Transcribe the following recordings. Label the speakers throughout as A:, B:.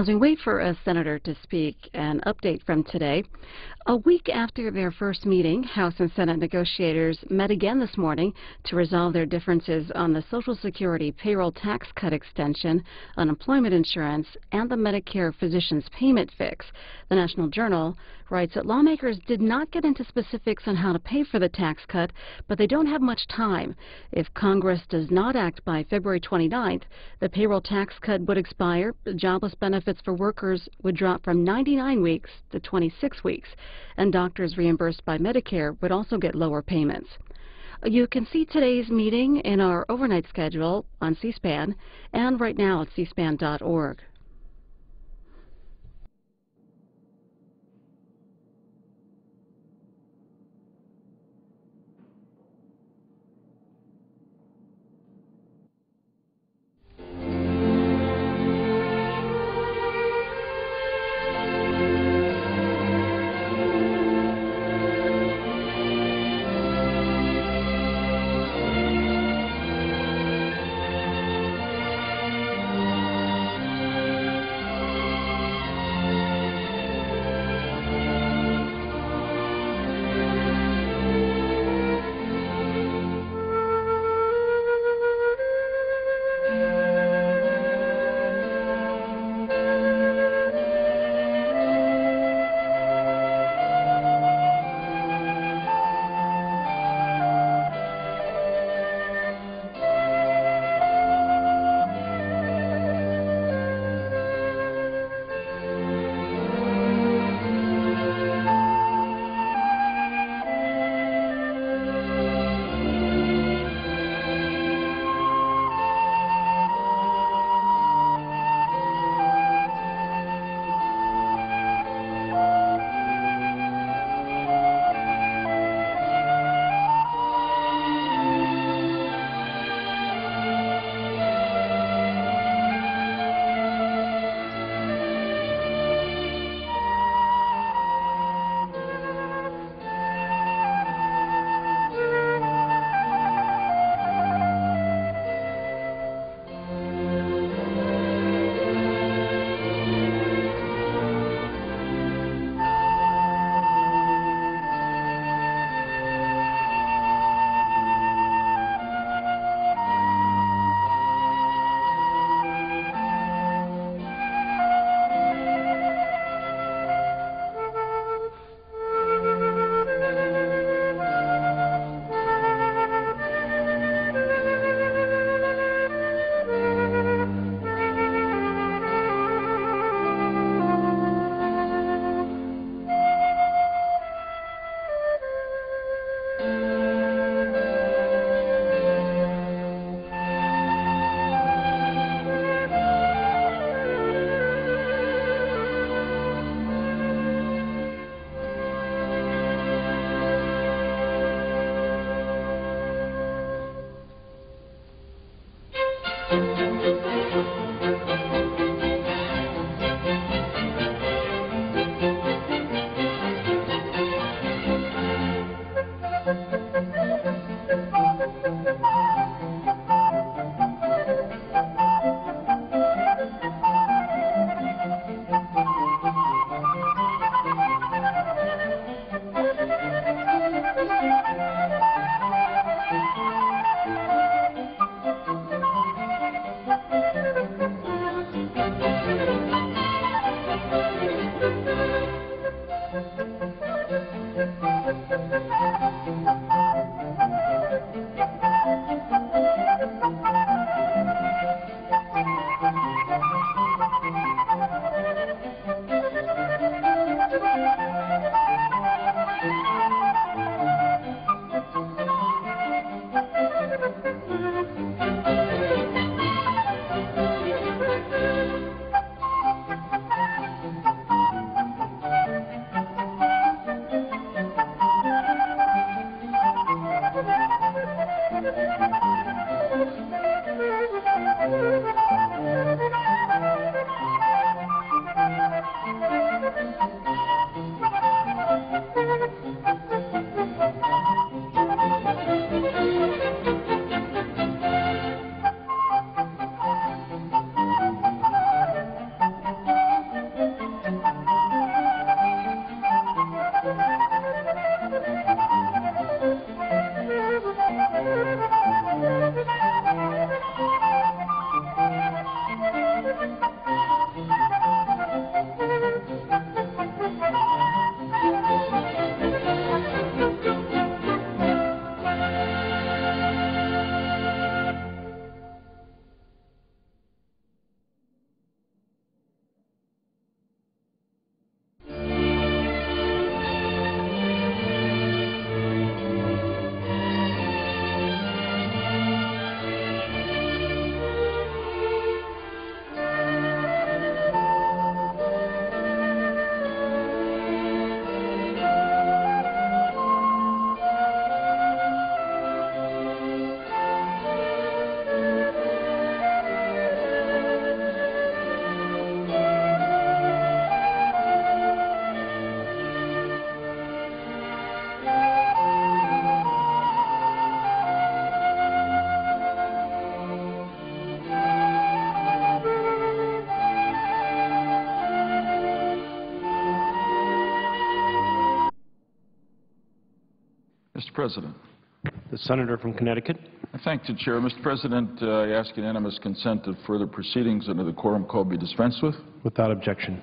A: As we wait for a senator to speak, an update from today. A week after their first meeting, House and Senate negotiators met again this morning to resolve their differences on the Social Security payroll tax cut extension, unemployment insurance, and the Medicare physicians payment fix. The National Journal writes that lawmakers did not get into specifics on how to pay for the tax cut, but they don't have much time. If Congress does not act by February 29th, the payroll tax cut would expire. Jobless benefits for workers would drop from 99 weeks to 26 weeks, and doctors reimbursed by Medicare would also get lower payments. You can see today's meeting in our overnight schedule on C-SPAN and right now at cspan.org.
B: Mr. President.
C: The Senator from Connecticut.
B: I thank the Chair. Mr. President, I ask unanimous consent that further proceedings under the quorum call be dispensed with.
C: Without objection.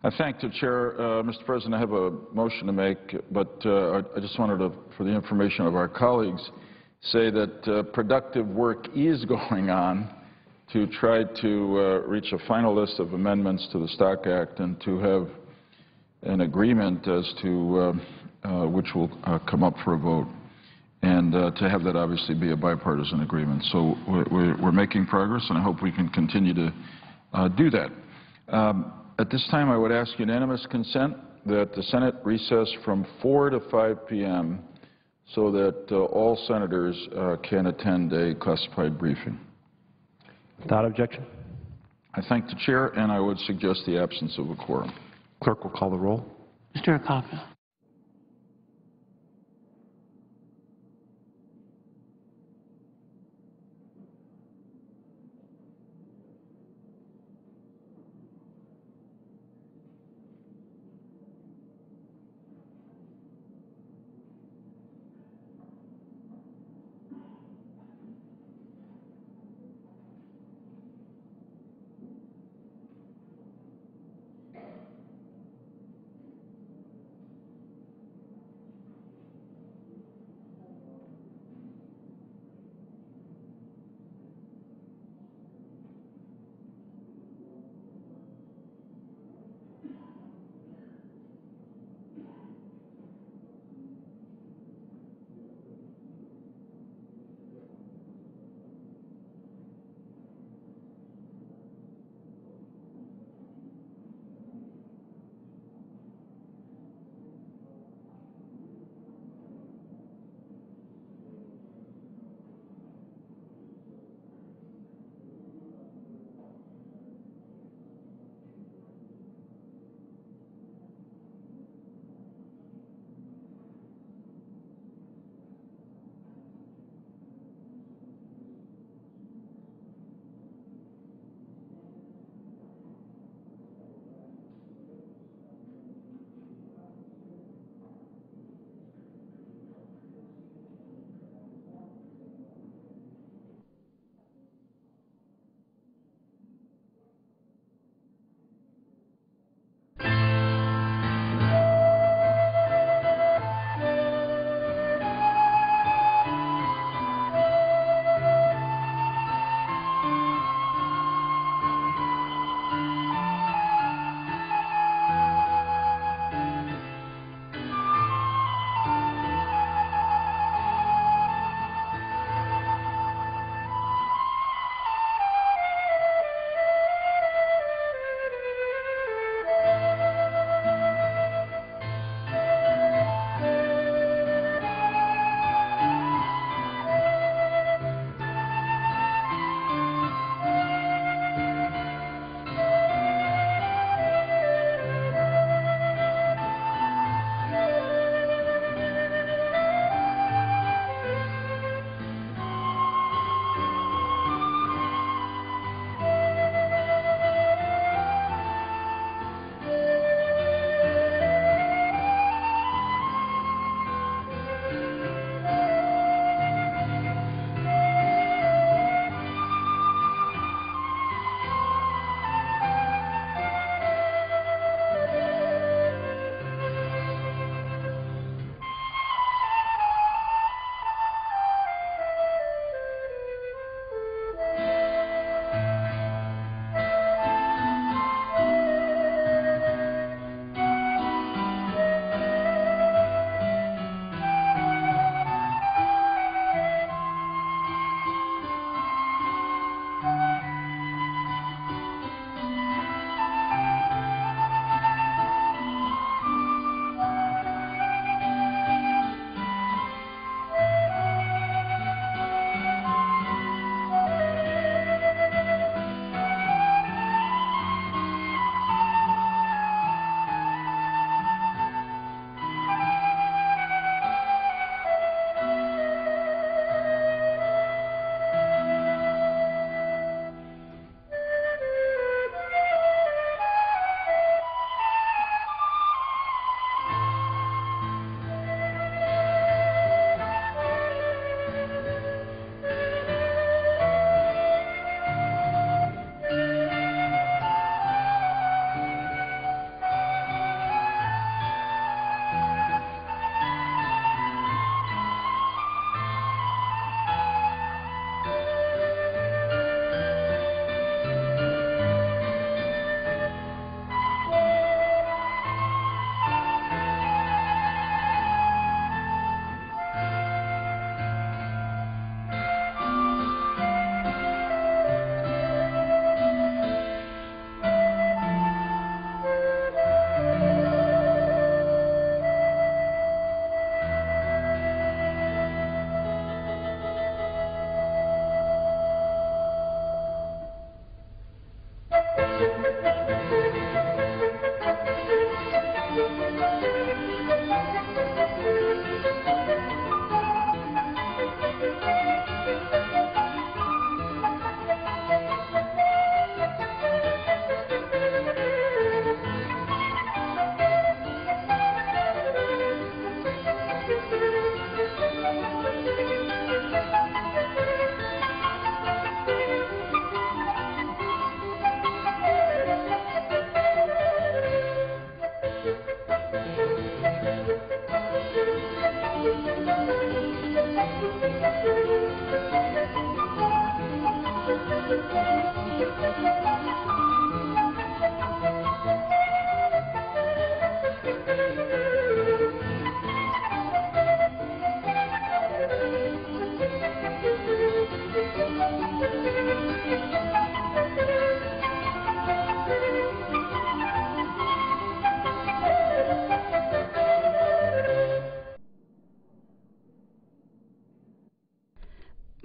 B: I thank the Chair. Mr. President, I have a motion to make, but I just wanted to, for the information of our colleagues, say that productive work is going on to try to reach a final list of amendments to the Stock Act and to have an agreement as to which will come up for a vote, and to have that obviously be a bipartisan agreement. So we're making progress, and I hope we can continue to do that. At this time, I would ask unanimous consent that the Senate recess from 4 to 5 p.m. so that all senators can attend a classified briefing.
C: Without objection.
B: I thank the Chair, and I would suggest the absence of a quorum.
C: Clerk will call the roll.
D: Mr. Acosta.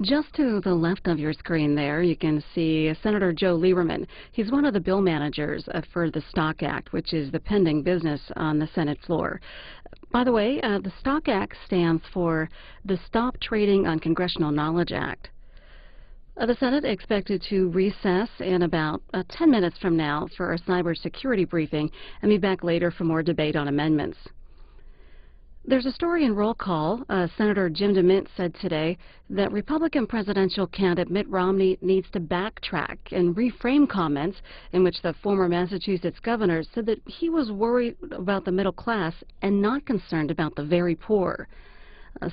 A: Just to the left of your screen there, you can see Senator Joe Lieberman. He's one of the bill managers for the Stock Act, which is the pending business on the Senate floor. By the way, the Stock Act stands for the Stop Trading on Congressional Knowledge Act. The Senate expected to recess in about 10 minutes from now for a cybersecurity briefing and be back later for more debate on amendments. There's a story in Roll Call. Senator Jim DeMint said today that Republican presidential candidate Mitt Romney needs to backtrack and reframe comments in which the former Massachusetts governor said that he was worried about the middle class and not concerned about the very poor.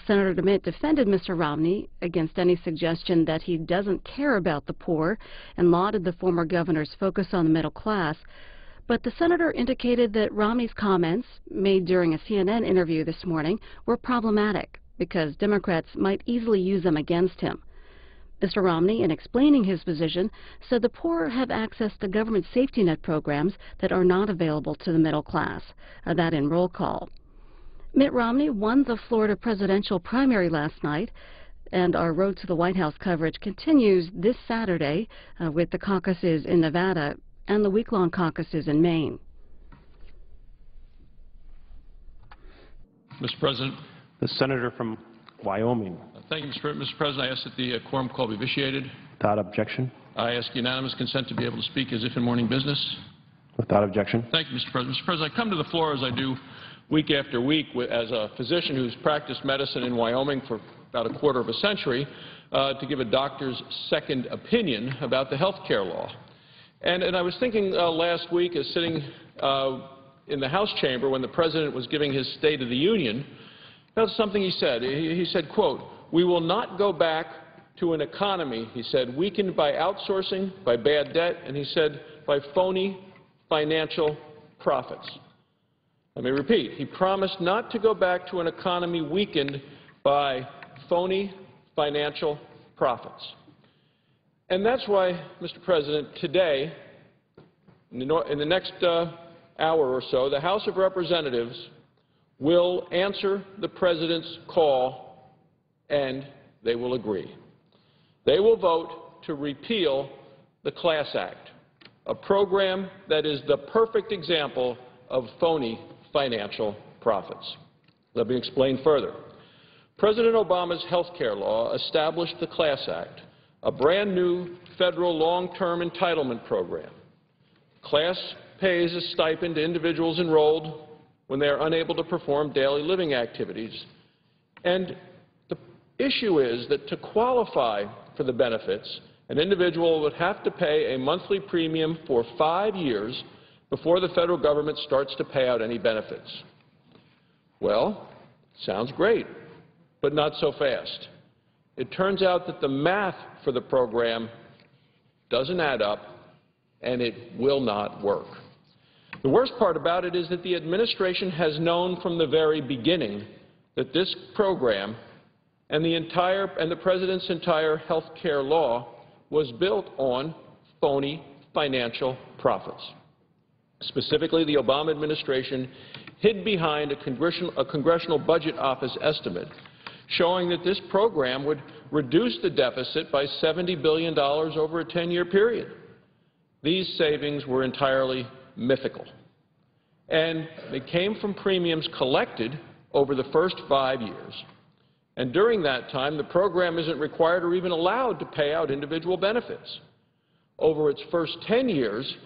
A: Senator DeMint defended Mr. Romney against any suggestion that he doesn't care about the poor and lauded the former governor's focus on the middle class. But the senator indicated that Romney's comments, made during a CNN interview this morning, were problematic because Democrats might easily use them against him. Mr. Romney, in explaining his position, said the poor have access to government safety net programs that are not available to the middle class. That in Roll Call. Mitt Romney won the Florida presidential primary last night, and our Road to the White House coverage continues this Saturday with the caucuses in Nevada and the week-long caucuses in Maine.
D: Mr. President.
C: The senator from Wyoming.
D: Thank you, Mr. President. I ask that the quorum call be vitiated.
C: Without objection.
D: I ask unanimous consent to be able to speak as if in morning business.
C: Without objection.
D: Thank you, Mr. President. Mr. President, I come to the floor as I do week after week as a physician who's practiced medicine in Wyoming for about a quarter of a century to give a doctor's second opinion about the health care law. And I was thinking last week as sitting in the House chamber when the President was giving his State of the Union, about something he said. He said, quote, "We will not go back to an economy," he said, "weakened by outsourcing, by bad debt," and he said, "by phony financial profits." Let me repeat. He promised not to go back to an economy weakened by phony financial profits. And that's why, Mr. President, today, in the next hour or so, the House of Representatives will answer the President's call, and they will agree. They will vote to repeal the Class Act, a program that is the perfect example of phony financial profits. Let me explain further. President Obama's health care law established the Class Act, a brand-new federal long-term entitlement program. Class pays a stipend to individuals enrolled when they are unable to perform daily living activities. And the issue is that to qualify for the benefits, an individual would have to pay a monthly premium for 5 years before the federal government starts to pay out any benefits. Well, sounds great, but not so fast. It turns out that the math for the program doesn't add up, and it will not work. The worst part about it is that the administration has known from the very beginning that this program and the President's entire health care law was built on phony financial profits. Specifically, the Obama administration hid behind a Congressional Budget Office estimate showing that this program would reduce the deficit by $70 billion over a 10-year period. These savings were entirely mythical, and they came from premiums collected over the first 5 years. And during that time, the program isn't required or even allowed to pay out individual benefits. Over its first 10 years,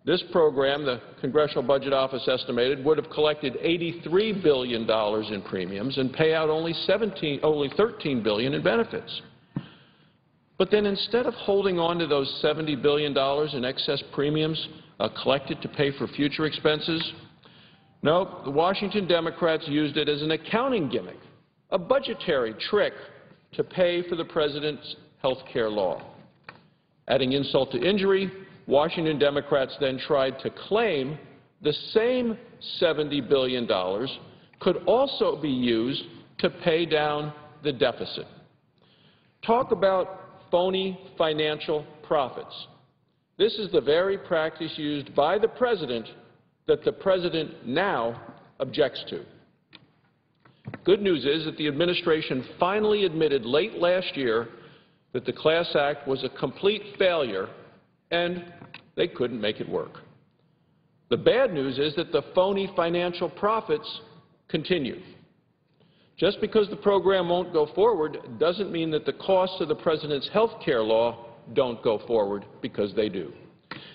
D: this program, the Congressional Budget Office estimated, would have collected $83 billion in premiums and pay out only $13 billion in benefits. But then instead of holding on to those $70 billion in excess premiums collected to pay for future expenses, no, the Washington Democrats used it as an accounting gimmick, a budgetary trick to pay for the President's health care law. Adding insult to injury, Washington Democrats then tried to claim the same $70 billion could also be used to pay down the deficit. Talk about phony financial profits. This is the very practice used by the President that the President now objects to. Good news is that the administration finally admitted late last year that the Class Act was a complete failure and they couldn't make it work. The bad news is that the phony financial profits continue. Just because the program won't go forward doesn't mean that the costs of the President's health care law don't go forward, because they do.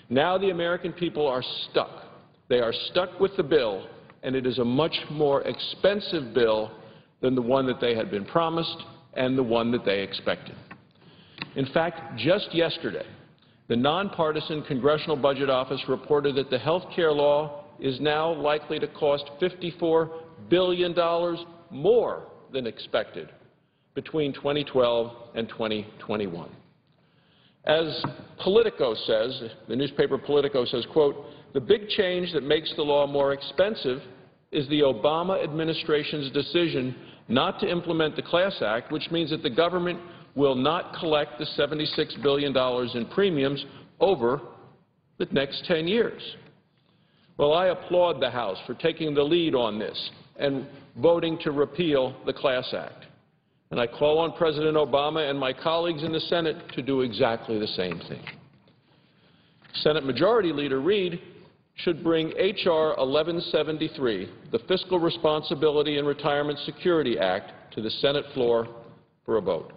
D: Now the American people are stuck. They are stuck with the bill, and it is a much more expensive bill than the one that they had been promised and the one that they expected. In fact, just yesterday, the nonpartisan Congressional Budget Office reported that the health care law is now likely to cost $54 billion more than expected between 2012 and 2021. As Politico says, the newspaper Politico says, quote, "The big change that makes the law more expensive is the Obama administration's decision not to implement the Class Act, which means that the government will not collect the $76 billion in premiums over the next 10 years. Well, I applaud the House for taking the lead on this and voting to repeal the Class Act. And I call on President Obama and my colleagues in the Senate to do exactly the same thing. Senate Majority Leader Reid should bring H.R. 1173, the Fiscal Responsibility and Retirement Security Act, to the Senate floor for a vote.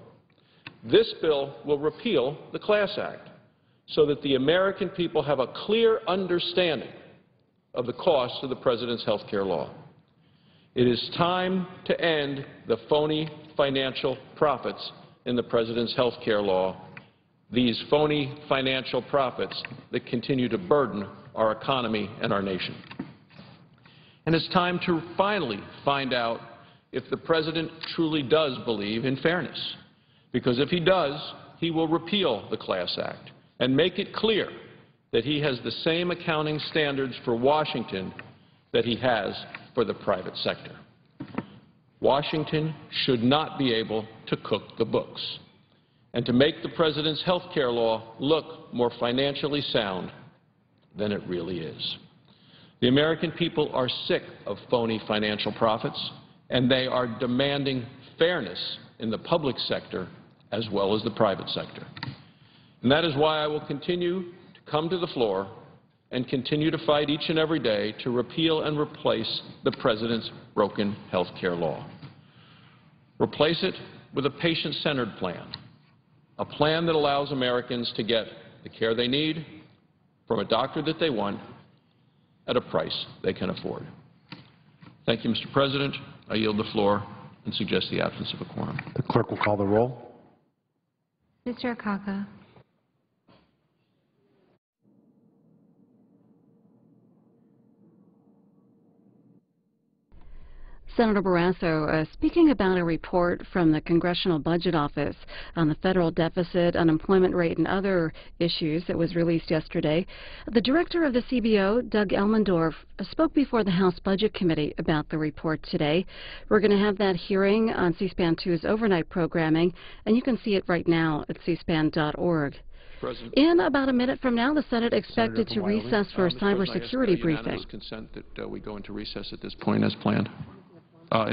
D: This bill will repeal the Class Act so that the American people have a clear understanding of the costs of the President's health care law. It is time to end the phony financial profits in the President's health care law, these phony financial profits that continue to burden our economy and our nation. And it's time to finally find out if the President truly does believe in fairness. Because if he does, he will repeal the Class Act and make it clear that he has the same accounting standards for Washington that he has for the private sector. Washington should not be able to cook the books. And to make the President's health care law look more financially sound than it really is. The American people are sick of phony financial profits, and they are demanding fairness in the public sector as well as the private sector. And that is why I will continue to come to the floor and continue to fight each and every day to repeal and replace the President's broken health care law. Replace it with a patient-centered plan, a plan that allows Americans to get the care they need from a doctor that they want at a price they can afford. Thank you, Mr. President. I yield the floor and suggest the absence of a quorum.
C: The clerk will call the roll.
E: Mr. Akaka.
A: Senator Barrasso, speaking about a report from the Congressional Budget Office on the federal deficit, unemployment rate, and other issues that was released yesterday, the director of the CBO, Doug Elmendorf, spoke before the House Budget Committee about the report today. We're going to have that hearing on C-SPAN 2's overnight programming, and you can see it right now at cspan.org.
D: President.
A: In about a minute from now, the Senate expected to recess for a
D: Mr. President,
A: cybersecurity
D: I ask
A: briefing.
D: unanimous consent that we go into recess at this point as planned. I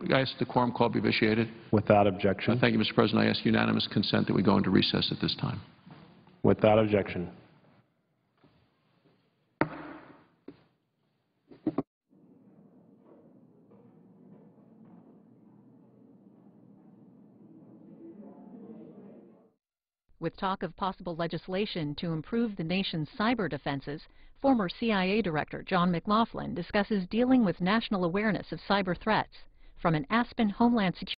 D: ask the quorum call be vitiated.
C: Without objection.
D: Thank you, Mr. President. I ask unanimous consent that we go into recess at this time.
C: Without objection.
F: With talk of possible legislation to improve the nation's cyber defenses, former CIA Director John McLaughlin discusses dealing with national awareness of cyber threats. From an Aspen Homeland Security